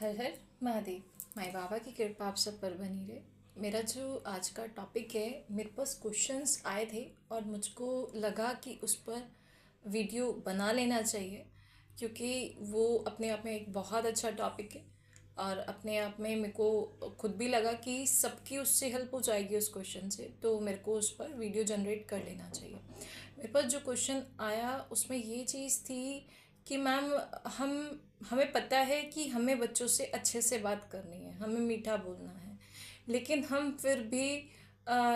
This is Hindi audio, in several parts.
हर हर महादेव। माई बाबा की कृपा आप सब पर बनी रहे। मेरा जो आज का टॉपिक है, मेरे पास क्वेश्चंस आए थे और मुझको लगा कि उस पर वीडियो बना लेना चाहिए, क्योंकि वो अपने आप में एक बहुत अच्छा टॉपिक है और अपने आप में मेरे को खुद भी लगा कि सबकी उससे हेल्प हो जाएगी उस क्वेश्चन से, तो मेरे को उस पर वीडियो जनरेट कर लेना चाहिए। मेरे पास जो क्वेश्चन आया उसमें ये चीज़ थी कि मैम, हम हमें पता है कि हमें बच्चों से अच्छे से बात करनी है, हमें मीठा बोलना है, लेकिन हम फिर भी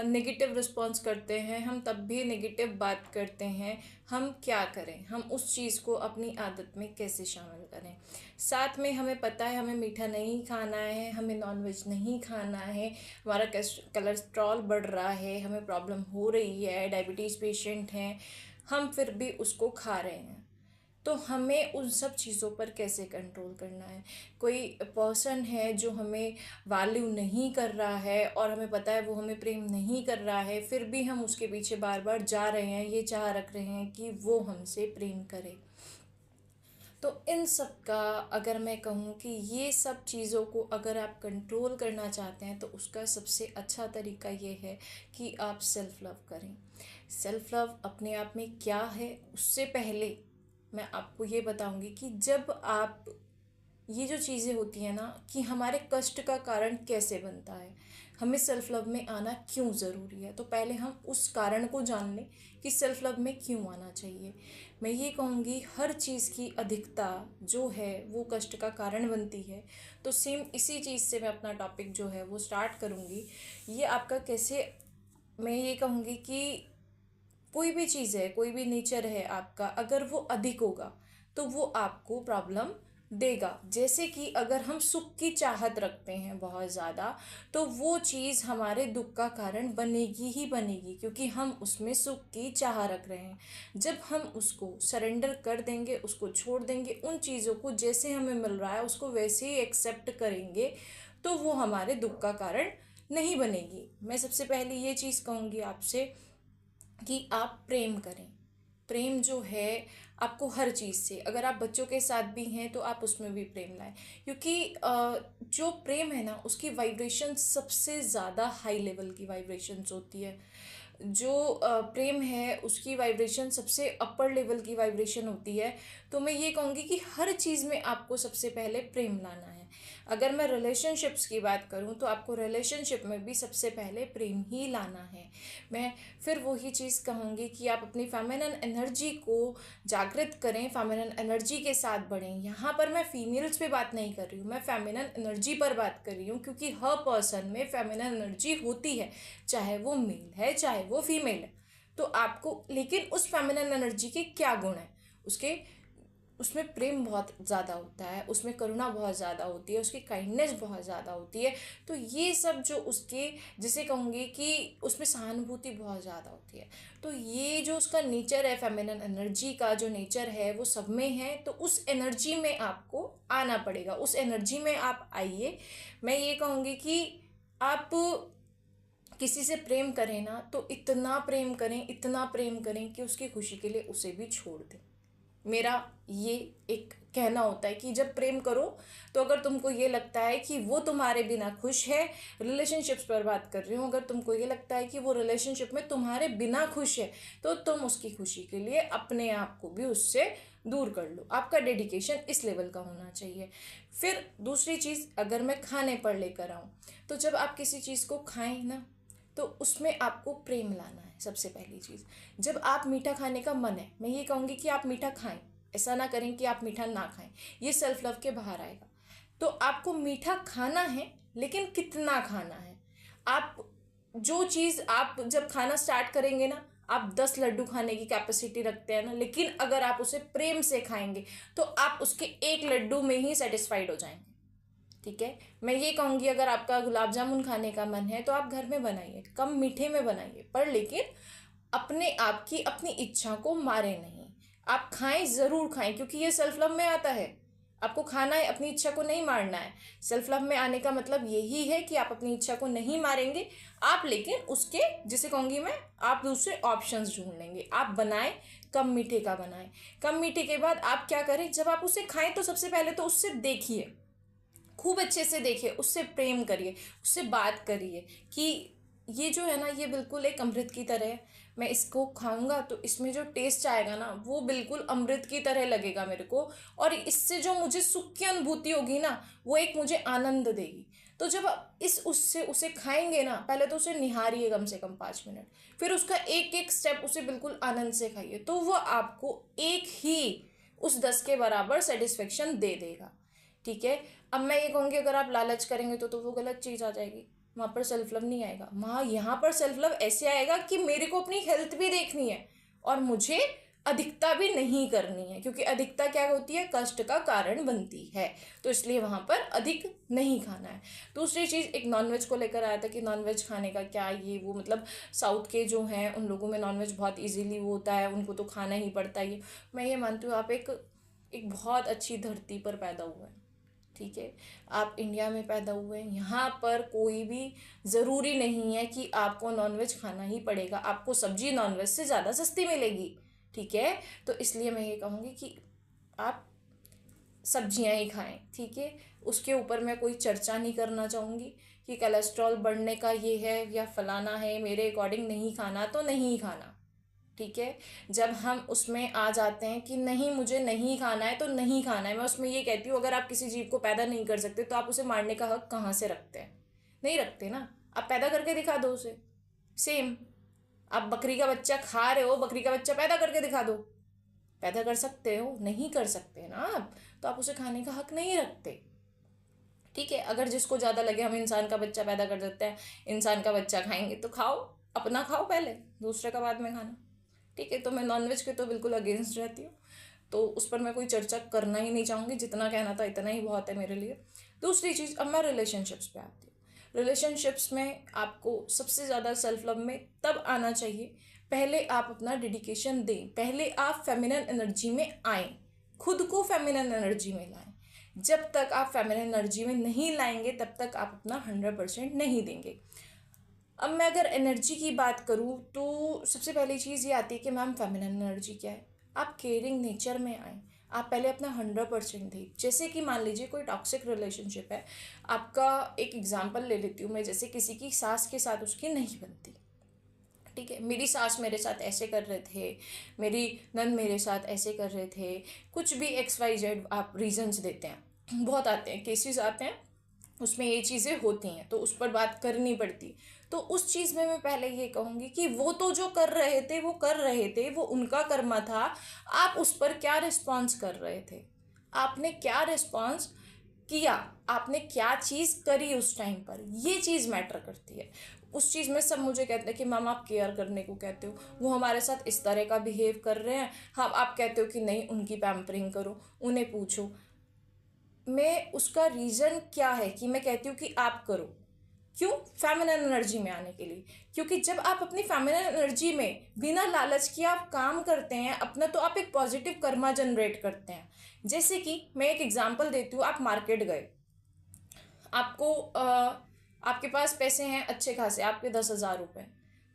नेगेटिव रिस्पॉन्स करते हैं, हम तब भी नेगेटिव बात करते हैं। हम क्या करें? हम उस चीज़ को अपनी आदत में कैसे शामिल करें? साथ में हमें पता है हमें मीठा नहीं खाना है, हमें नॉनवेज नहीं खाना है, हमारा कोलेस्ट्रॉल बढ़ रहा है, हमें प्रॉब्लम हो रही है, डायबिटीज़ पेशेंट हैं, हम फिर भी उसको खा रहे हैं। तो हमें उन सब चीज़ों पर कैसे कंट्रोल करना है? कोई पर्सन है जो हमें वैल्यू नहीं कर रहा है और हमें पता है वो हमें प्रेम नहीं कर रहा है, फिर भी हम उसके पीछे बार बार जा रहे हैं, ये चाह रख रहे हैं कि वो हमसे प्रेम करे। तो इन सब का अगर मैं कहूँ कि ये सब चीज़ों को अगर आप कंट्रोल करना चाहते हैं तो उसका सबसे अच्छा तरीका ये है कि आप सेल्फ़ लव करें। सेल्फ़ लव अपने आप में क्या है, उससे पहले मैं आपको ये बताऊंगी कि जब आप ये जो चीज़ें होती हैं ना, कि हमारे कष्ट का कारण कैसे बनता है, हमें सेल्फ लव में आना क्यों ज़रूरी है, तो पहले हम उस कारण को जान लें कि सेल्फ लव में क्यों आना चाहिए। मैं ये कहूँगी हर चीज़ की अधिकता जो है वो कष्ट का कारण बनती है। तो सेम इसी चीज़ से मैं अपना टॉपिक जो है वो स्टार्ट करूँगी। ये आपका कैसे, मैं ये कहूँगी कि कोई भी चीज़ है, कोई भी नेचर है आपका, अगर वो अधिक होगा तो वो आपको प्रॉब्लम देगा। जैसे कि अगर हम सुख की चाहत रखते हैं बहुत ज़्यादा, तो वो चीज़ हमारे दुख का कारण बनेगी ही बनेगी, क्योंकि हम उसमें सुख की चाह रख रहे हैं। जब हम उसको सरेंडर कर देंगे, उसको छोड़ देंगे, उन चीज़ों को जैसे हमें मिल रहा है उसको वैसे ही एक्सेप्ट करेंगे, तो वो हमारे दुख का कारण नहीं बनेगी। मैं सबसे पहले ये चीज़ कहूँगी आपसे कि आप प्रेम करें। प्रेम जो है आपको हर चीज़ से, अगर आप बच्चों के साथ भी हैं तो आप उसमें भी प्रेम लाएं, क्योंकि जो प्रेम है ना उसकी वाइब्रेशन सबसे ज़्यादा हाई लेवल की वाइब्रेशंस होती है। जो प्रेम है उसकी वाइब्रेशन सबसे अपर लेवल की वाइब्रेशन होती है। तो मैं ये कहूँगी कि हर चीज़ में आपको सबसे पहले प्रेम लाना है। अगर मैं रिलेशनशिप्स की बात करूँ तो आपको रिलेशनशिप में भी सबसे पहले प्रेम ही लाना है। मैं फिर वही चीज़ कहूँगी कि आप अपनी फेमिनिन एनर्जी को जागृत करें, फेमिनिन एनर्जी के साथ बढ़ें। यहाँ पर मैं फीमेल्स पे बात नहीं कर रही हूँ, मैं फेमिनिन एनर्जी पर बात कर रही हूँ, क्योंकि हर पर्सन में फेमिनिन एनर्जी होती है, चाहे वो मेल है चाहे वो फीमेल है। तो आपको, लेकिन उस फेमिनिन एनर्जी के क्या गुण है? उसके उसमें प्रेम बहुत ज़्यादा होता है, उसमें करुणा बहुत ज़्यादा होती है, उसकी काइंडनेस बहुत ज़्यादा होती है। तो ये सब जो उसके, जिसे कहूँगी कि उसमें सहानुभूति बहुत ज़्यादा होती है। तो ये जो उसका नेचर है, फेमिनिन एनर्जी का जो नेचर है वो सब में है। तो उस एनर्जी में आपको आना पड़ेगा, उस एनर्जी में आप आइए। मैं ये कहूँगी कि आप किसी से प्रेम करें ना तो इतना प्रेम करें, इतना प्रेम करें कि उसकी खुशी के लिए उसे भी छोड़ दें। मेरा ये एक कहना होता है कि जब प्रेम करो तो अगर तुमको ये लगता है कि वो तुम्हारे बिना खुश है, रिलेशनशिप्स पर बात कर रही हूँ, अगर तुमको ये लगता है कि वो रिलेशनशिप में तुम्हारे बिना खुश है, तो तुम उसकी खुशी के लिए अपने आप को भी उससे दूर कर लो। आपका डेडिकेशन इस लेवल का होना चाहिए। फिर दूसरी चीज़, अगर मैं खाने पर लेकर आऊँ, तो जब आप किसी चीज़ को खाएं ना तो उसमें आपको प्रेम लाना है। सबसे पहली चीज़, जब आप मीठा खाने का मन है, मैं ये कहूँगी कि आप मीठा खाएं, ऐसा ना करें कि आप मीठा ना खाएं, ये सेल्फ लव के बाहर आएगा। तो आपको मीठा खाना है, लेकिन कितना खाना है? आप जो चीज़ आप जब खाना स्टार्ट करेंगे ना, आप 10 लड्डू खाने की कैपेसिटी रखते हैं ना, लेकिन अगर आप उसे प्रेम से खाएंगे तो आप उसके एक लड्डू में ही सेटिस्फाइड हो जाएंगे। ठीक है, मैं ये कहूँगी अगर आपका गुलाब जामुन खाने का मन है तो आप घर में बनाइए, कम मीठे में बनाइए, पर लेकिन अपने आप की अपनी इच्छा को मारे नहीं। आप खाएं, ज़रूर खाएं, क्योंकि ये सेल्फ लव में आता है। आपको खाना है, अपनी इच्छा को नहीं मारना है। सेल्फ लव में आने का मतलब यही है कि आप अपनी इच्छा को नहीं मारेंगे आप, लेकिन उसके, जिसे कहूँगी मैं, आप दूसरे ऑप्शंस ढूंढ लेंगे। आप बनाएं, कम मीठे का बनाएं। कम मीठे के बाद आप क्या करें, जब आप उसे खाएं तो सबसे पहले तो उससे देखिए, खूब अच्छे से देखिए, उससे प्रेम करिए, उससे बात करिए कि ये जो है ना, ये बिल्कुल एक अमृत की तरह है। मैं इसको खाऊंगा तो इसमें जो टेस्ट आएगा ना, वो बिल्कुल अमृत की तरह लगेगा मेरे को, और इससे जो मुझे सुख की अनुभूति होगी ना, वो एक मुझे आनंद देगी। तो जब आप इस उससे उसे खाएंगे ना, पहले तो उसे निहारिए कम से कम 5 मिनट, फिर उसका एक एक स्टेप उसे बिल्कुल आनंद से खाइए, तो वो आपको एक ही उस 10 के बराबर सेटिस्फेक्शन दे देगा। ठीक है। अब मैं ये कहूँगी, अगर आप लालच करेंगे तो वो गलत चीज़ आ जाएगी, वहाँ पर सेल्फ लव नहीं आएगा। वहाँ यहाँ पर सेल्फ लव ऐसे आएगा कि मेरे को अपनी हेल्थ भी देखनी है और मुझे अधिकता भी नहीं करनी है, क्योंकि अधिकता क्या होती है, कष्ट का कारण बनती है। तो इसलिए वहाँ पर अधिक नहीं खाना है। दूसरी चीज़, एक नॉनवेज को लेकर आया था कि नॉनवेज खाने का क्या ये वो, मतलब साउथ के जो हैं उन लोगों में नॉनवेज बहुत इजीली वो होता है, उनको तो खाना ही पड़ता है। मैं ये मानती हूँ, आप एक एक बहुत अच्छी धरती पर पैदा हुए हैं। ठीक है। आप इंडिया में पैदा हुए हैं, यहाँ पर कोई भी ज़रूरी नहीं है कि आपको नॉनवेज खाना ही पड़ेगा, आपको सब्जी नॉनवेज से ज़्यादा सस्ती मिलेगी। ठीक है। तो इसलिए मैं ये कहूँगी कि आप सब्जियां ही खाएं। ठीक है। उसके ऊपर मैं कोई चर्चा नहीं करना चाहूँगी कि कोलेस्ट्रॉल बढ़ने का ये है या फलाना है, मेरे अकॉर्डिंग नहीं खाना तो नहीं खाना। ठीक है। जब हम उसमें आ जाते हैं कि नहीं मुझे नहीं खाना है तो नहीं खाना है, मैं उसमें ये कहती हूँ, अगर आप किसी जीव को पैदा नहीं कर सकते तो आप उसे मारने का हक कहाँ से रखते हैं? नहीं रखते ना। आप पैदा करके दिखा दो उसे। सेम, आप बकरी का बच्चा खा रहे हो, बकरी का बच्चा पैदा करके दिखा दो। पैदा कर सकते हो? नहीं कर सकते ना आप, तो आप उसे खाने का हक नहीं रखते। ठीक है। अगर जिसको ज़्यादा लगे हम इंसान का बच्चा पैदा कर देते हैं, इंसान का बच्चा खाएंगे, तो खाओ, अपना खाओ पहले, दूसरे का बाद में खाना। ठीक है। तो मैं नॉनवेज के तो बिल्कुल अगेंस्ट रहती हूँ, तो उस पर मैं कोई चर्चा करना ही नहीं चाहूँगी, जितना कहना था इतना ही बहुत है मेरे लिए। दूसरी चीज़, अब मैं रिलेशनशिप्स पे आती हूँ। रिलेशनशिप्स में आपको सबसे ज़्यादा सेल्फ लव में तब आना चाहिए, पहले आप अपना डेडिकेशन दें, पहले आप फेमिनिन एनर्जी में आएँ, खुद को फेमिनिन एनर्जी में लाएं। जब तक आप फेमिनिन एनर्जी में नहीं लाएंगे तब तक आप अपना 100% नहीं देंगे। अब मैं अगर एनर्जी की बात करूँ तो सबसे पहली चीज़ ये आती है कि मैम फेमिनिन एनर्जी क्या है। आप केयरिंग नेचर में आए, आप पहले अपना 100% दें। जैसे कि मान लीजिए कोई टॉक्सिक रिलेशनशिप है, आपका एक एग्जांपल ले लेती हूँ मैं, जैसे किसी की सास के साथ उसकी नहीं बनती। ठीक है। मेरी सास मेरे साथ ऐसे कर रहे थे, मेरी नंद मेरे साथ ऐसे कर रहे थे, कुछ भी XYZ आप रीजंस देते हैं, बहुत आते हैं, केसेस आते हैं, उसमें ये चीज़ें होती हैं, तो उस पर बात करनी पड़ती। तो उस चीज़ में मैं पहले ये कहूँगी कि वो तो जो कर रहे थे वो कर रहे थे, वो उनका कर्मा था। आप उस पर क्या रिस्पॉन्स कर रहे थे, आपने क्या रिस्पॉन्स किया, आपने क्या चीज़ करी उस टाइम पर, ये चीज़ मैटर करती है। उस चीज़ में सब मुझे कहते हैं कि मैम आप केयर करने को कहते हो, वो हमारे साथ इस तरह का बिहेव कर रहे हैं, हाँ आप कहते हो कि नहीं उनकी पैम्परिंग करो, उन्हें पूछो। मैं उसका रीज़न क्या है कि मैं कहती हूँ कि आप करो, क्यों? फेमिनिन एनर्जी में आने के लिए। क्योंकि जब आप अपनी फेमिनिन एनर्जी में बिना लालच के आप काम करते हैं अपना, तो आप एक पॉजिटिव कर्मा जनरेट करते हैं। जैसे कि मैं एक एग्जांपल देती हूँ, आप मार्केट गए, आपको आपके पास पैसे हैं अच्छे खासे, आपके 10,000 रुपये,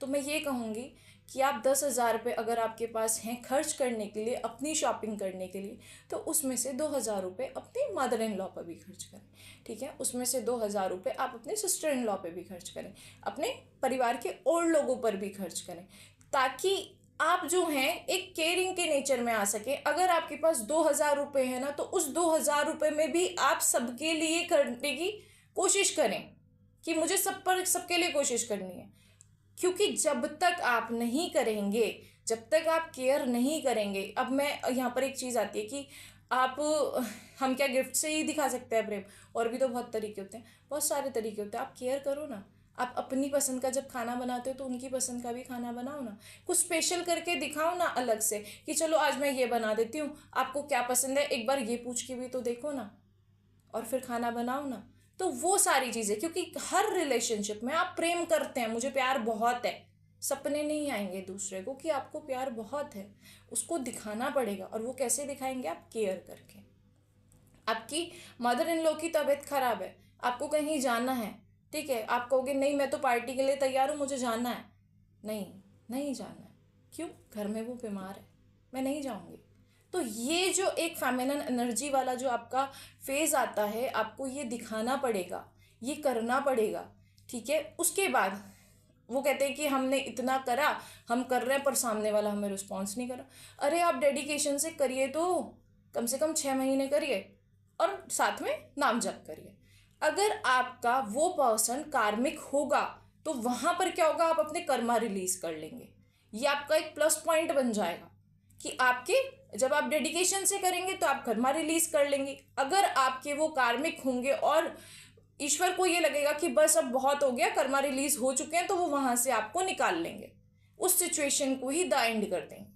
तो मैं ये कहूँगी कि आप 10,000 रुपये अगर आपके पास हैं खर्च करने के लिए, अपनी शॉपिंग करने के लिए, तो उसमें से 2,000 रुपये अपने मदर इन लॉ पर भी खर्च करें। ठीक है। उसमें से 2,000 रुपये आप अपने सिस्टर इन लॉ पर भी खर्च करें, अपने परिवार के और लोगों पर भी खर्च करें, ताकि आप जो हैं एक केयरिंग के नेचर में आ सके। अगर आपके पास 2,000 रुपये है ना, तो उस 2,000 रुपये में भी आप सबके लिए करने की कोशिश करें, कि मुझे सब पर सबके लिए कोशिश करनी है। क्योंकि जब तक आप नहीं करेंगे, जब तक आप केयर नहीं करेंगे, अब मैं यहाँ पर एक चीज़ आती है कि आप, हम क्या गिफ्ट से ही दिखा सकते हैं प्रेम? और भी तो बहुत तरीके होते हैं, बहुत सारे तरीके होते हैं। आप केयर करो ना, आप अपनी पसंद का जब खाना बनाते हो तो उनकी पसंद का भी खाना बनाओ ना, कुछ स्पेशल करके दिखाओ ना अलग से, कि चलो आज मैं ये बना देती हूँ, आपको क्या पसंद है एक बार ये पूछ के भी तो देखो ना, और फिर खाना बनाओ ना। तो वो सारी चीज़ें, क्योंकि हर रिलेशनशिप में आप प्रेम करते हैं, मुझे प्यार बहुत है, सपने नहीं आएंगे दूसरे को कि आपको प्यार बहुत है, उसको दिखाना पड़ेगा। और वो कैसे दिखाएंगे? आप केयर करके। आपकी मदर इन लॉ की तबीयत खराब है, आपको कहीं जाना है, ठीक है, आप कहोगे नहीं मैं तो पार्टी के लिए तैयार हूँ, मुझे जाना है, नहीं नहीं जाना है, क्यों? घर में वो बीमार है, मैं नहीं जाऊँगी। तो ये जो एक फेमिनिन एनर्जी वाला जो आपका फेज आता है, आपको ये दिखाना पड़ेगा, ये करना पड़ेगा, ठीक है। उसके बाद वो कहते हैं कि हमने इतना करा, हम कर रहे हैं, पर सामने वाला हमें रिस्पॉन्स नहीं करा। अरे आप डेडिकेशन से करिए, तो कम से कम 6 महीने करिए और साथ में नाम जप करिए। अगर आपका वो पर्सन कार्मिक होगा तो वहां पर क्या होगा, आप अपने कर्मा रिलीज कर लेंगे। ये आपका एक प्लस पॉइंट बन जाएगा कि आपके, जब आप डेडिकेशन से करेंगे तो आप कर्मा रिलीज कर लेंगे। अगर आपके वो कार्मिक होंगे और ईश्वर को ये लगेगा कि बस अब बहुत हो गया, कर्मा रिलीज हो चुके हैं, तो वो वहां से आपको निकाल लेंगे, उस सिचुएशन को ही द एंड कर देंगे,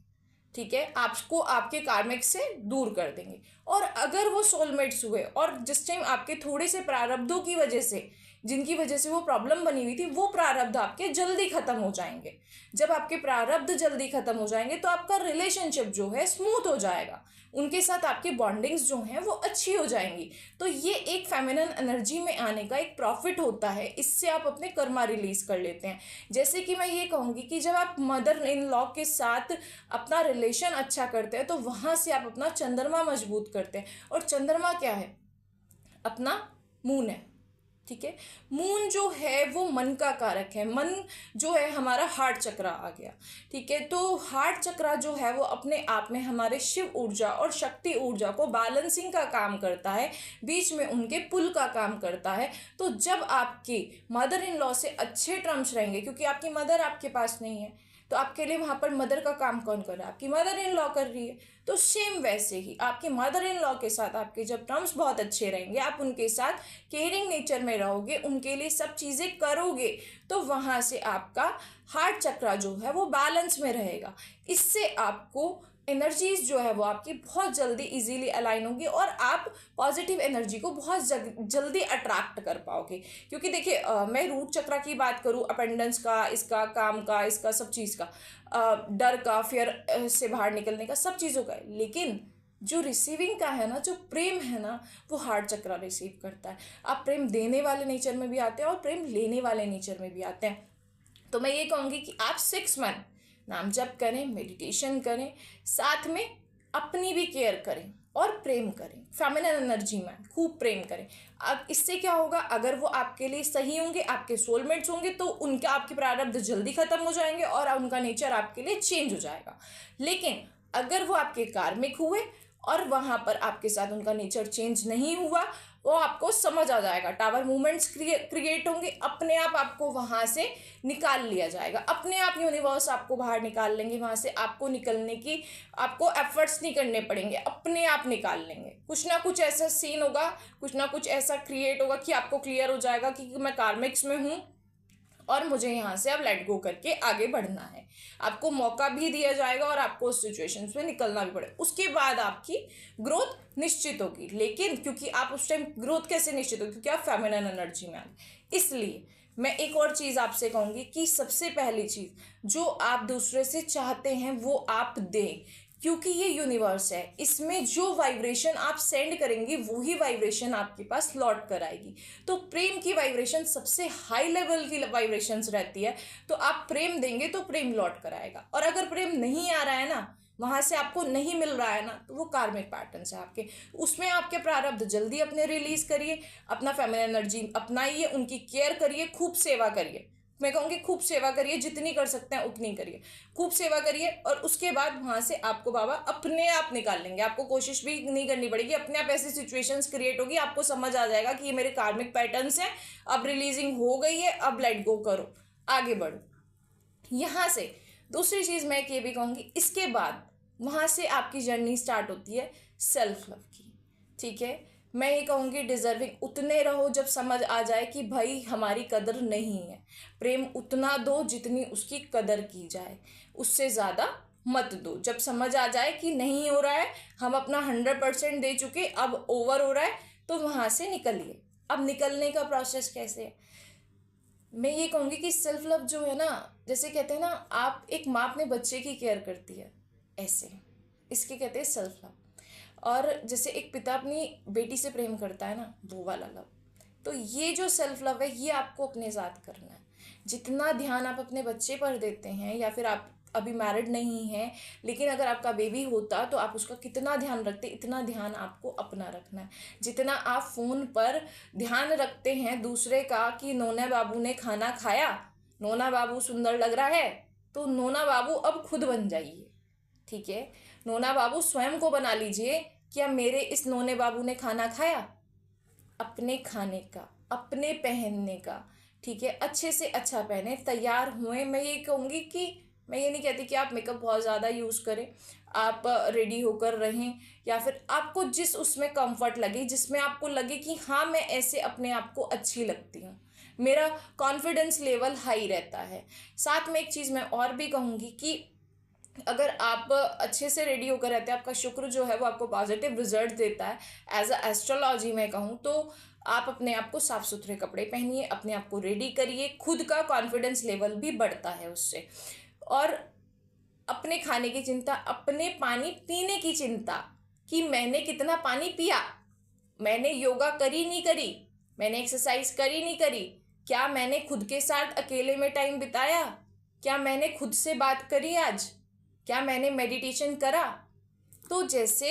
ठीक है। आपको आपके कार्मिक से दूर कर देंगे। और अगर वो सोलमेट्स हुए और जिस टाइम आपके थोड़े से प्रारब्धों की वजह से, जिनकी वजह से वो प्रॉब्लम बनी हुई थी, वो प्रारब्ध आपके जल्दी खत्म हो जाएंगे। जब आपके प्रारब्ध जल्दी खत्म हो जाएंगे तो आपका रिलेशनशिप जो है स्मूथ हो जाएगा, उनके साथ आपकी बॉन्डिंग्स जो हैं वो अच्छी हो जाएंगी। तो ये एक फेमिनिन एनर्जी में आने का एक प्रॉफिट होता है, इससे आप अपने कर्मा रिलीज कर लेते हैं। जैसे कि मैं ये कहूँगी कि जब आप मदर इन लॉ के साथ अपना रिलेशन अच्छा करते हैं तो वहाँ से आप अपना चंद्रमा मजबूत करते हैं। और चंद्रमा क्या है, अपना मून है, ठीक है। मून जो है वो मन का कारक है, मन जो है हमारा हार्ट चक्रा आ गया, ठीक है। तो हार्ट चक्रा जो है वो अपने आप में हमारे शिव ऊर्जा और शक्ति ऊर्जा को बैलेंसिंग का काम करता है, बीच में उनके पुल का काम करता है। तो जब आपके मदर इन लॉ से अच्छे टर्म्स रहेंगे, क्योंकि आपकी मदर आपके पास नहीं है, तो आपके लिए वहां पर मदर का काम कौन कर रहा है, आपकी मदर इन लॉ कर रही है। तो सेम वैसे ही आपके मदर इन लॉ के साथ आपके जब टर्म्स बहुत अच्छे रहेंगे, आप उनके साथ केयरिंग नेचर में रहोगे, उनके लिए सब चीज़ें करोगे, तो वहाँ से आपका हार्ट चक्रा जो है वो बैलेंस में रहेगा। इससे आपको एनर्जीज जो है वो आपकी बहुत जल्दी इजीली अलाइन होगी और आप पॉजिटिव एनर्जी को बहुत जल्दी अट्रैक्ट कर पाओगे। क्योंकि देखिए मैं रूट चक्रा की बात करूँ, अपेंडेंस का, इसका काम का, इसका सब चीज़ का, डर का, फियर से बाहर निकलने का, सब चीज़ों का, लेकिन जो रिसीविंग का है ना, जो प्रेम है ना, वो हार्ट चक्रा रिसीव करता है। आप प्रेम देने वाले नेचर में भी आते हैं और प्रेम लेने वाले नेचर में भी आते हैं। तो मैं ये कहूँगी कि आप 6 मंथ नाम जप करें, मेडिटेशन करें, साथ में अपनी भी केयर करें और प्रेम करें, फेमिनिन एनर्जी में खूब प्रेम करें। अब इससे क्या होगा, अगर वो आपके लिए सही होंगे, आपके सोलमेट्स होंगे, तो उनका आपके प्रारब्ध जल्दी खत्म हो जाएंगे और उनका नेचर आपके लिए चेंज हो जाएगा। लेकिन अगर वो आपके कार्मिक हुए और वहाँ पर आपके साथ उनका नेचर चेंज नहीं हुआ, वो आपको समझ आ जाएगा, टावर मूवमेंट्स क्रिएट होंगे, अपने आप आपको वहाँ से निकाल लिया जाएगा, अपने आप यूनिवर्स आपको बाहर निकाल लेंगे वहाँ से। आपको निकलने की, आपको एफर्ट्स नहीं करने पड़ेंगे, अपने आप निकाल लेंगे। कुछ ना कुछ ऐसा सीन होगा, कुछ ना कुछ ऐसा क्रिएट होगा कि आपको क्लियर हो जाएगा कि मैं कार्मिक्स में हूँ और मुझे यहाँ से अब लेट गो करके आगे बढ़ना है। आपको मौका भी दिया जाएगा और आपको उस सिचुएशन में निकलना भी पड़ेगा। उसके बाद आपकी ग्रोथ निश्चित होगी। लेकिन क्योंकि आप उस टाइम ग्रोथ कैसे निश्चित होगी, क्योंकि आप फेमिनिन एनर्जी में आए। इसलिए मैं एक और चीज़ आपसे कहूँगी कि सबसे पहली चीज़ जो आप दूसरे से चाहते हैं वो आप दें, क्योंकि ये यूनिवर्स है, इसमें जो वाइब्रेशन आप सेंड करेंगे वही वाइब्रेशन आपके पास लौट कर आएगी। तो प्रेम की वाइब्रेशन सबसे हाई लेवल की वाइब्रेशंस रहती है, तो आप प्रेम देंगे तो प्रेम लौट कर आएगा। और अगर प्रेम नहीं आ रहा है ना, वहाँ से आपको नहीं मिल रहा है ना, तो वो कार्मिक पैटर्न है आपके, उसमें आपके प्रारब्ध जल्दी अपने रिलीज करिए, अपना फेमिनिन एनर्जी अपनाइए, उनकी केयर करिए, खूब सेवा करिए। मैं कहूँगी खूब सेवा करिए, जितनी कर सकते हैं उतनी करिए, खूब सेवा करिए। और उसके बाद वहाँ से आपको बाबा अपने आप निकाल लेंगे, आपको कोशिश भी नहीं करनी पड़ेगी, अपने आप ऐसी सिचुएशंस क्रिएट होगी, आपको समझ आ जाएगा कि ये मेरे कार्मिक पैटर्न्स हैं, अब रिलीजिंग हो गई है, अब लेट गो करो, आगे बढ़ो। यहाँ से दूसरी चीज़ मैं ये भी कहूँगी, इसके बाद वहाँ से आपकी जर्नी स्टार्ट होती है सेल्फ लव की, ठीक है। मैं ये कहूँगी डिजर्विंग उतने रहो जब समझ आ जाए कि भाई हमारी कदर नहीं है। प्रेम उतना दो जितनी उसकी कदर की जाए, उससे ज़्यादा मत दो। जब समझ आ जाए कि नहीं हो रहा है, हम अपना 100% दे चुके, अब ओवर हो रहा है, तो वहाँ से निकलिए। अब निकलने का प्रोसेस कैसे है, मैं ये कहूँगी कि सेल्फ लव जो है ना, जैसे कहते हैं ना, आप एक माँ अपने बच्चे की केयर करती है, ऐसे इसके कहते हैं सेल्फ लव। और जैसे एक पिता अपनी बेटी से प्रेम करता है ना, वो वाला लव। तो ये जो सेल्फ लव है, ये आपको अपने साथ करना है। जितना ध्यान आप अपने बच्चे पर देते हैं या फिर आप अभी मैरिड नहीं है, लेकिन अगर आपका बेबी होता तो आप उसका कितना ध्यान रखते, इतना ध्यान आपको अपना रखना है। जितना आप फ़ोन पर ध्यान रखते हैं दूसरे का कि नोना बाबू ने खाना खाया, नोना बाबू सुंदर लग रहा है, तो नोना बाबू अब खुद बन जाइए। ठीक है, नोना बाबू स्वयं को बना लीजिए, क्या मेरे इस नोने बाबू ने खाना खाया। अपने खाने का, अपने पहनने का, ठीक है, अच्छे से अच्छा पहने, तैयार हुए। मैं ये कहूँगी कि मैं ये नहीं कहती कि आप मेकअप बहुत ज़्यादा यूज़ करें, आप रेडी होकर रहें, या फिर आपको जिस उसमें कंफर्ट लगे, जिसमें आपको लगे कि हाँ मैं ऐसे अपने आप को अच्छी लगती हूँ, मेरा कॉन्फिडेंस लेवल हाई रहता है। साथ में एक चीज़ मैं और भी कहूँगी कि अगर आप अच्छे से रेडी होकर रहते हैं, आपका शुक्र जो है वो आपको पॉजिटिव रिजल्ट देता है। एज अ एस्ट्रोलॉजी में कहूँ तो आप अपने आप को साफ सुथरे कपड़े पहनिए, अपने आप को रेडी करिए, खुद का कॉन्फिडेंस लेवल भी बढ़ता है उससे। और अपने खाने की चिंता, अपने पानी पीने की चिंता कि मैंने कितना पानी पिया, मैंने योगा करी नहीं करी, मैंने एक्सरसाइज करी नहीं करी, क्या मैंने खुद के साथ अकेले में टाइम बिताया, क्या मैंने खुद से बात करी आज, क्या मैंने मेडिटेशन करा। तो जैसे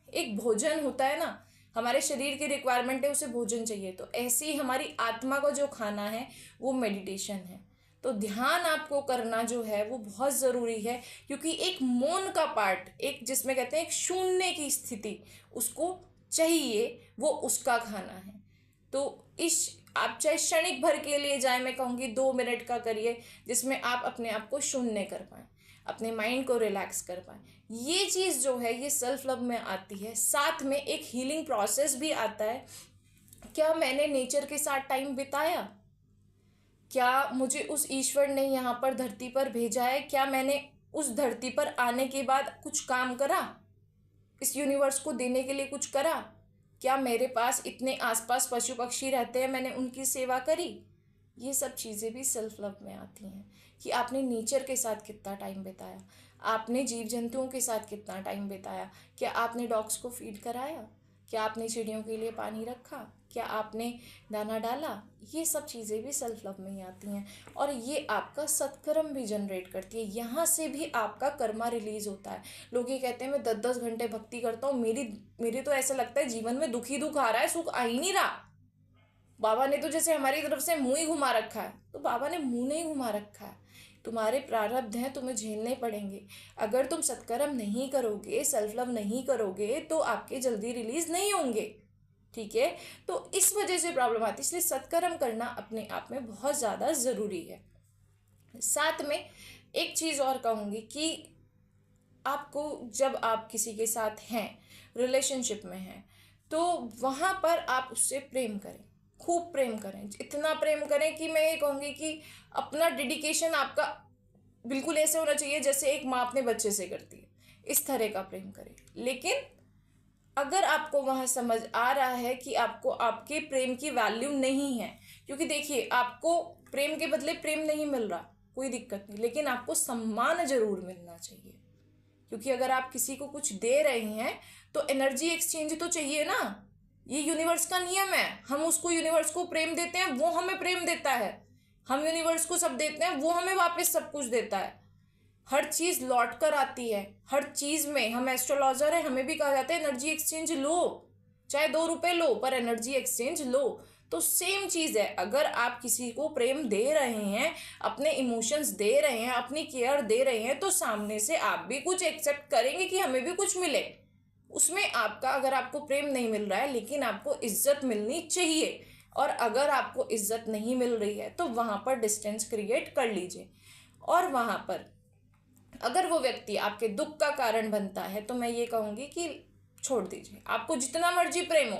एक भोजन होता है ना, हमारे शरीर की रिक्वायरमेंट है, उसे भोजन चाहिए, तो ऐसे ही हमारी आत्मा का जो खाना है वो मेडिटेशन है। तो ध्यान आपको करना जो है वो बहुत ज़रूरी है, क्योंकि एक मौन का पार्ट, एक जिसमें कहते हैं एक शून्य की स्थिति उसको चाहिए, वो उसका खाना है। तो इस आप चाहे क्षणिक भर के लिए जाए, मैं कहूँगी 2 मिनट का करिए, जिसमें आप अपने आप को शून्य कर पाएँ, अपने माइंड को रिलैक्स कर पाएँ। ये चीज़ जो है ये सेल्फ लव में आती है। साथ में एक हीलिंग प्रोसेस भी आता है। क्या मैंने नेचर के साथ टाइम बिताया, क्या मुझे उस ईश्वर ने यहाँ पर धरती पर भेजा है, क्या मैंने उस धरती पर आने के बाद कुछ काम करा, इस यूनिवर्स को देने के लिए कुछ करा, क्या मेरे पास इतने आसपास पशु पक्षी रहते हैं, मैंने उनकी सेवा करी। ये सब चीज़ें भी सेल्फ लव में आती हैं कि आपने नेचर के साथ कितना टाइम बिताया, आपने जीव जंतुओं के साथ कितना टाइम बिताया, क्या आपने डॉग्स को फीड कराया, क्या आपने चिड़ियों के लिए पानी रखा, क्या आपने दाना डाला। ये सब चीज़ें भी सेल्फ लव में ही आती हैं, और ये आपका सत्कर्म भी जनरेट करती है। यहाँ से भी आपका कर्मा रिलीज होता है। लोग ये कहते हैं मैं 10-10 घंटे भक्ति करता हूँ, मेरी तो ऐसा लगता है जीवन में दुख ही दुख आ रहा है, सुख आ ही नहीं रहा। बाबा ने तो जैसे हमारी तरफ से मुंह ही घुमा रखा है। तो बाबा ने मुंह नहीं घुमा रखा है, तुम्हारे प्रारब्ध हैं, तुम्हें झेलने पड़ेंगे। अगर तुम सत्कर्म नहीं करोगे, सेल्फ लव नहीं करोगे, तो आपके जल्दी रिलीज नहीं होंगे। ठीक है, तो इस वजह से प्रॉब्लम आती है। इसलिए सत्कर्म करना अपने आप में बहुत ज़्यादा ज़रूरी है। साथ में एक चीज़ और कहूँगी कि आपको जब आप किसी के साथ हैं, रिलेशनशिप में हैं, तो वहाँ पर आप उससे प्रेम करें, खूब प्रेम करें, इतना प्रेम करें कि मैं ये कहूँगी कि अपना डेडिकेशन आपका बिल्कुल ऐसे होना चाहिए जैसे एक माँ अपने बच्चे से करती है, इस तरह का प्रेम करें। लेकिन अगर आपको वहाँ समझ आ रहा है कि आपको आपके प्रेम की वैल्यू नहीं है, क्योंकि देखिए आपको प्रेम के बदले प्रेम नहीं मिल रहा, कोई दिक्कत नहीं, लेकिन आपको सम्मान जरूर मिलना चाहिए। क्योंकि अगर आप किसी को कुछ दे रहे हैं तो एनर्जी एक्सचेंज तो चाहिए ना। ये यूनिवर्स का नियम है, हम उसको यूनिवर्स को प्रेम देते हैं, वो हमें प्रेम देता है। हम यूनिवर्स को सब देते हैं, वो हमें वापस सब कुछ देता है। हर चीज़ लौट कर आती है, हर चीज़ में। हम एस्ट्रोलॉजर हैं, हमें भी कहा जाता है एनर्जी एक्सचेंज लो, चाहे 2 रुपए लो, पर एनर्जी एक्सचेंज लो। तो सेम चीज़ है, अगर आप किसी को प्रेम दे रहे हैं, अपने इमोशंस दे रहे हैं, अपनी केयर दे रहे हैं, तो सामने से आप भी कुछ एक्सेप्ट करेंगे कि हमें भी कुछ मिले। उसमें आपका, अगर आपको प्रेम नहीं मिल रहा है लेकिन आपको इज्जत मिलनी चाहिए, और अगर आपको इज्जत नहीं मिल रही है तो वहाँ पर डिस्टेंस क्रिएट कर लीजिए। और वहाँ पर अगर वो व्यक्ति आपके दुख का कारण बनता है तो मैं ये कहूँगी कि छोड़ दीजिए। आपको जितना मर्जी प्रेम हो,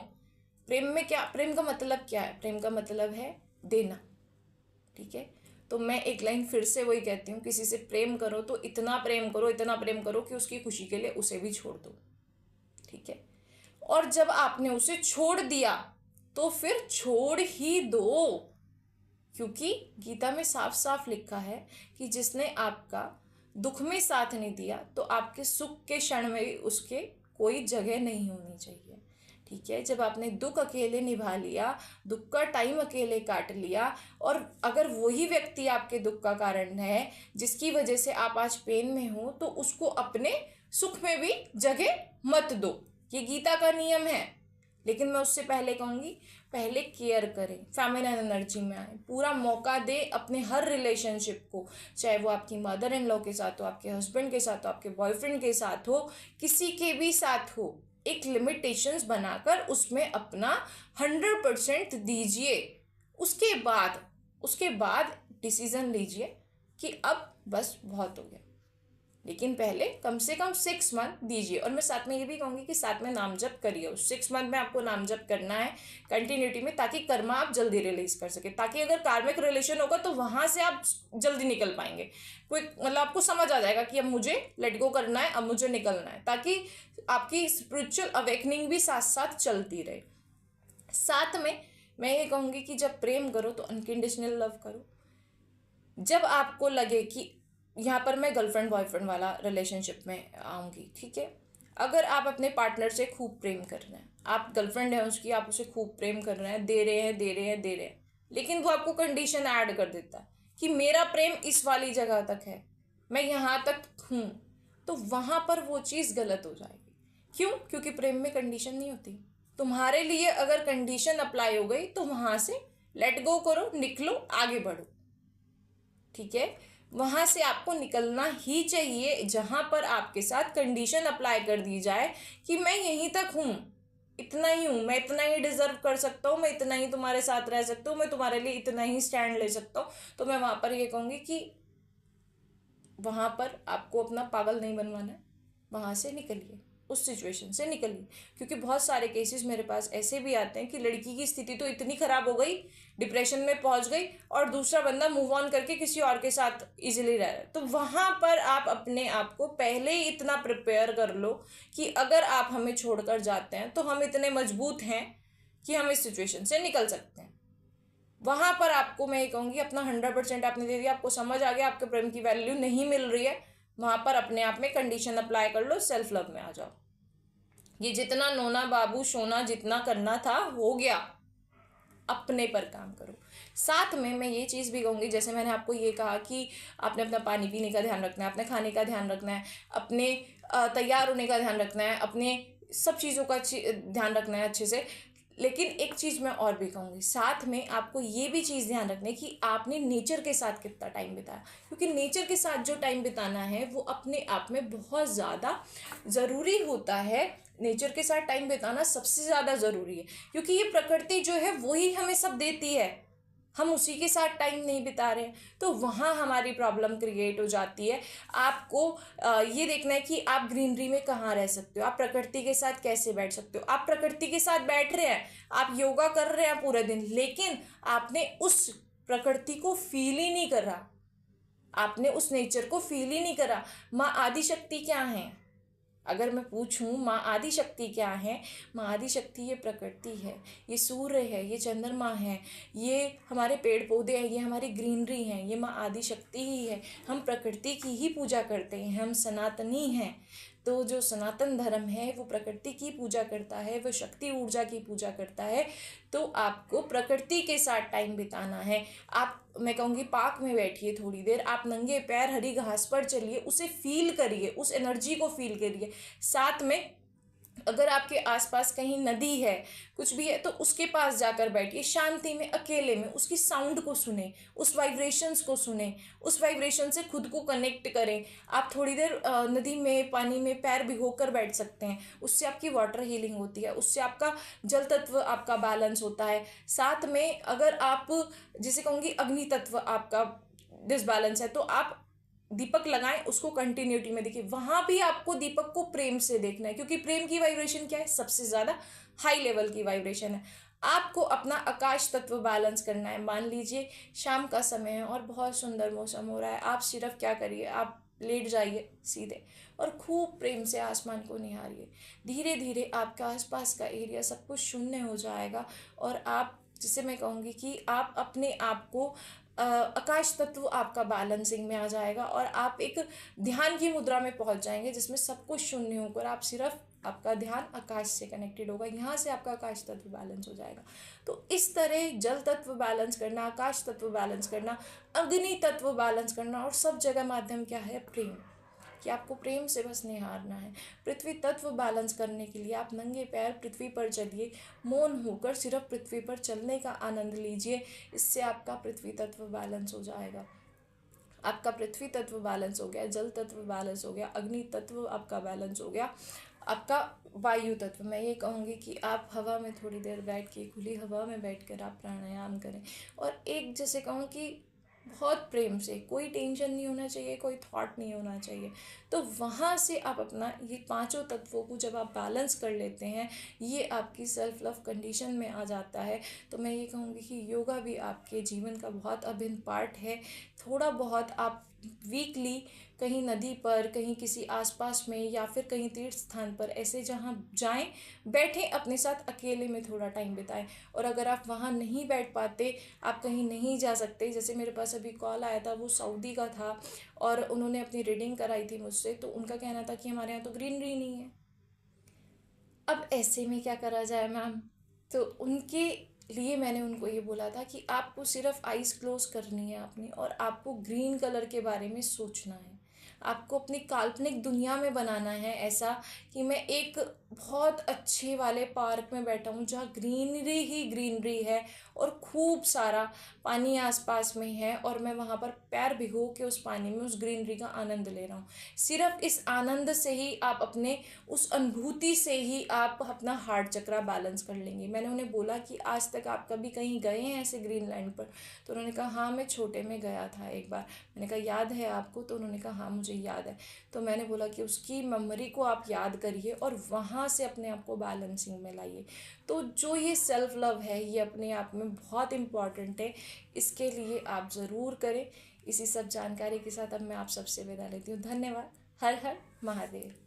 प्रेम में क्या, प्रेम का मतलब क्या है, प्रेम का मतलब है देना। ठीक है, तो मैं एक लाइन फिर से वही कहती हूँ, किसी से प्रेम करो तो इतना प्रेम करो, इतना प्रेम करो कि उसकी खुशी के लिए उसे भी छोड़ दो। ठीक है, और जब आपने उसे छोड़ दिया तो फिर छोड़ ही दो, क्योंकि गीता में साफ साफ लिखा है कि जिसने आपका दुख में साथ नहीं दिया तो आपके सुख के क्षण में भी उसके कोई जगह नहीं होनी चाहिए। ठीक है, जब आपने दुख अकेले निभा लिया, दुख का टाइम अकेले काट लिया, और अगर वही व्यक्ति आपके दुख का कारण है जिसकी वजह से आप आज पेन में हो, तो उसको अपने सुख में भी जगह मत दो। ये गीता का नियम है। लेकिन मैं उससे पहले कहूँगी, पहले केयर करें, फेमिनिन एनर्जी में आए, पूरा मौका दे अपने हर रिलेशनशिप को, चाहे वो आपकी मदर इन लॉ के साथ हो, आपके हस्बैंड के साथ हो, आपके बॉयफ्रेंड के साथ हो, किसी के भी साथ हो, एक लिमिटेशंस बनाकर उसमें अपना 100% दीजिए। उसके बाद डिसीजन लीजिए कि अब बस बहुत हो गया। लेकिन पहले कम से कम 6 मंथ दीजिए। और मैं साथ में ये भी कहूँगी कि साथ में नाम जप करिए। उस 6 मंथ में आपको नाम जप करना है कंटिन्यूटी में, ताकि कर्मा आप जल्दी रिलीज कर सके, ताकि अगर कार्मिक रिलेशन होगा तो वहां से आप जल्दी निकल पाएंगे। कोई मतलब आपको समझ आ जाएगा कि अब मुझे लेट गो करना है, अब मुझे निकलना है, ताकि आपकी स्पिरिचुअल अवेकनिंग भी साथ साथ चलती रहे। साथ में मैं ये कहूँगी कि जब प्रेम करो तो अनकंडीशनल लव करो। जब आपको लगे कि यहाँ पर मैं गर्लफ्रेंड बॉयफ्रेंड वाला रिलेशनशिप में आऊँगी, ठीक है, अगर आप अपने पार्टनर से खूब प्रेम कर रहे हैं, आप गर्लफ्रेंड है उसकी, आप उसे खूब प्रेम कर रहे हैं, दे रहे हैं दे रहे हैं दे रहे हैं, लेकिन वो आपको कंडीशन ऐड कर देता है कि मेरा प्रेम इस वाली जगह तक है, मैं यहाँ तक हूँ, तो वहाँ पर वो चीज़ गलत हो जाएगी। क्यों? क्योंकि प्रेम में कंडीशन नहीं होती। तुम्हारे लिए अगर कंडीशन अप्लाई हो गई तो वहाँ से लेट गो करो, निकलो, आगे बढ़ो। ठीक है, वहां से आपको निकलना ही चाहिए जहां पर आपके साथ कंडीशन अप्लाई कर दी जाए कि मैं यहीं तक हूं, इतना ही हूं, मैं इतना ही डिजर्व कर सकता हूं, मैं इतना ही तुम्हारे साथ रह सकता हूं, मैं तुम्हारे लिए इतना ही स्टैंड ले सकता हूं। तो मैं वहां पर ये कहूंगी कि वहां पर आपको अपना पागल नहीं बनवाना है, वहां से निकलिए, उस सिचुएशन से निकलिए। क्योंकि बहुत सारे केसेस मेरे पास ऐसे भी आते हैं कि लड़की की स्थिति तो इतनी खराब हो गई, डिप्रेशन में पहुंच गई, और दूसरा बंदा मूव ऑन करके किसी और के साथ इजीली रह रहा है। तो वहां पर आप अपने आप को पहले ही इतना प्रिपेयर कर लो कि अगर आप हमें छोड़कर जाते हैं तो हम इतने मजबूत हैं कि हम इस सिचुएशन से निकल सकते हैं। वहां पर आपको मैं ये कहूँगी, अपना 100% आपने दे दिया, आपको समझ आ गया आपके प्रेम की वैल्यू नहीं मिल रही है, वहां पर अपने आप में कंडीशन अप्लाई कर लो, सेल्फ लव में आ जाओ। ये जितना नोना बाबू सोना जितना करना था हो गया, अपने पर काम करो। साथ में मैं ये चीज़ भी कहूँगी, जैसे मैंने आपको ये कहा कि आपने अपना पानी पीने का ध्यान रखना है, अपने खाने का ध्यान रखना है, अपने तैयार होने का ध्यान रखना है, अपने सब चीज़ों का ध्यान रखना है अच्छे से। लेकिन एक चीज़ मैं और भी कहूँगी, साथ में आपको ये भी चीज़ ध्यान रखना है कि आपने नेचर के साथ कितना टाइम बिताया। क्योंकि नेचर के साथ जो टाइम बिताना है वो अपने आप में बहुत ज़्यादा ज़रूरी होता है। नेचर के साथ टाइम बिताना सबसे ज़्यादा ज़रूरी है, क्योंकि ये प्रकृति जो है वही हमें सब देती है, हम उसी के साथ टाइम नहीं बिता रहे हैं, तो वहाँ हमारी प्रॉब्लम क्रिएट हो जाती है। आपको ये देखना है कि आप ग्रीनरी में कहाँ रह सकते हो, आप प्रकृति के साथ कैसे बैठ सकते हो। आप प्रकृति के साथ बैठ रहे हैं, आप योगा कर रहे हैं पूरे दिन, लेकिन आपने उस प्रकृति को फील ही नहीं करा, आपने उस नेचर को फील ही नहीं करा। माँ आदि शक्ति क्या है? अगर मैं पूछूं माँ आदि शक्ति क्या है, माँ आदि शक्ति ये प्रकृति है, ये सूर्य है, ये चंद्रमा है, ये हमारे पेड़ पौधे हैं, ये हमारी ग्रीनरी है, ये माँ आदि शक्ति ही है। हम प्रकृति की ही पूजा करते हैं, हम सनातनी हैं। तो जो सनातन धर्म है वो प्रकृति की पूजा करता है, वो शक्ति ऊर्जा की पूजा करता है। तो आपको प्रकृति के साथ टाइम बिताना है। आप, मैं कहूँगी, पार्क में बैठिए थोड़ी देर, आप नंगे पैर हरी घास पर चलिए, उसे फील करिए, उस एनर्जी को फील करिए। साथ में अगर आपके आसपास कहीं नदी है, कुछ भी है, तो उसके पास जाकर बैठिए शांति में, अकेले में, उसकी साउंड को सुने, उस वाइब्रेशंस को सुने, उस वाइब्रेशन से खुद को कनेक्ट करें। आप थोड़ी देर नदी में, पानी में पैर भिगोकर बैठ सकते हैं, उससे आपकी वाटर हीलिंग होती है, उससे आपका जल तत्व आपका बैलेंस होता है। साथ में अगर आप, जिसे कहूँगी, अग्नि तत्व आपका डिसबैलेंस है, तो आप दीपक लगाएं, उसको कंटिन्यूटी में देखिए। वहां भी आपको दीपक को प्रेम से देखना है, क्योंकि प्रेम की वाइब्रेशन क्या है? सबसे ज्यादा हाई लेवल की वाइब्रेशन है। आपको अपना आकाश तत्व बैलेंस करना है। मान लीजिए शाम का समय है और बहुत सुंदर मौसम हो रहा है, आप सिर्फ क्या करिए, आप लेट जाइए सीधे और खूब प्रेम से आसमान को निहारिए। धीरे धीरे आपका आसपास का एरिया सब कुछ शून्य हो जाएगा, और आप, जिसे मैं कहूँगी कि आप अपने आप को आकाश तत्व आपका बैलेंसिंग में आ जाएगा, और आप एक ध्यान की मुद्रा में पहुंच जाएंगे जिसमें सब कुछ शून्य होकर आप सिर्फ आपका ध्यान आकाश से कनेक्टेड होगा, यहाँ से आपका आकाश तत्व बैलेंस हो जाएगा। तो इस तरह जल तत्व बैलेंस करना, आकाश तत्व बैलेंस करना, अग्नि तत्व बैलेंस करना, और सब जगह माध्यम क्या है? प्रेम, कि आपको प्रेम से बस निहारना है। पृथ्वी तत्व बैलेंस करने के लिए आप नंगे पैर पृथ्वी पर चलिए, मौन होकर सिर्फ पृथ्वी पर चलने का आनंद लीजिए। इससे आपका पृथ्वी तत्व बैलेंस हो जाएगा। आपका पृथ्वी तत्व बैलेंस हो गया, जल तत्व बैलेंस हो गया, अग्नि तत्व आपका बैलेंस हो गया, आपका वायु तत्व। मैं ये कहूँगी कि आप हवा में थोड़ी देर बैठ के, खुली हवा में बैठकर आप प्राणायाम करें, और एक जैसे कहूँ कि बहुत प्रेम से, कोई टेंशन नहीं होना चाहिए, कोई थॉट नहीं होना चाहिए। तो वहाँ से आप अपना ये पांचों तत्वों को जब आप बैलेंस कर लेते हैं, ये आपकी सेल्फ लव कंडीशन में आ जाता है। तो मैं ये कहूँगी कि योगा भी आपके जीवन का बहुत अभिन्न पार्ट है। थोड़ा बहुत आप वीकली कहीं नदी पर, कहीं किसी आसपास में, या फिर कहीं तीर्थ स्थान पर ऐसे जहाँ जाएं, बैठें, अपने साथ अकेले में थोड़ा टाइम बिताएं। और अगर आप वहाँ नहीं बैठ पाते, आप कहीं नहीं जा सकते, जैसे मेरे पास अभी कॉल आया था, वो सऊदी का था और उन्होंने अपनी रीडिंग कराई थी मुझसे, तो उनका कहना था कि हमारे यहाँ तो ग्रीनरी नहीं है। अब ऐसे में क्या करा जाए मैम? तो उनके लिए मैंने उनको ये बोला था कि आपको सिर्फ आइज़ क्लोज करनी है अपनी, और आपको ग्रीन कलर के बारे में सोचना है। आपको अपनी काल्पनिक दुनिया में बनाना है ऐसा कि मैं एक बहुत अच्छे वाले पार्क में बैठा हूँ जहाँ ग्रीनरी ही ग्रीनरी है, और खूब सारा पानी आसपास में है, और मैं वहाँ पर पैर भिगो के उस पानी में उस ग्रीनरी का आनंद ले रहा हूँ। सिर्फ इस आनंद से ही आप अपने, उस अनुभूति से ही आप अपना हार्ट चक्रा बैलेंस कर लेंगे। मैंने उन्हें बोला कि आज तक आप कभी कहीं गए हैं ऐसे ग्रीनलैंड पर? तो उन्होंने कहा हाँ, मैं छोटे में गया था एक बार। मैंने कहा याद है आपको? तो उन्होंने कहा हाँ मुझे याद है। तो मैंने बोला कि उसकी मेमोरी को आप याद करिए और वहाँ से अपने आप को बैलेंसिंग में लाइए। तो जो ये सेल्फ लव है, ये अपने आप में बहुत इम्पॉर्टेंट है, इसके लिए आप ज़रूर करें। इसी सब जानकारी के साथ अब मैं आप सबसे विदा लेती हूँ। धन्यवाद। हर हर महादेव।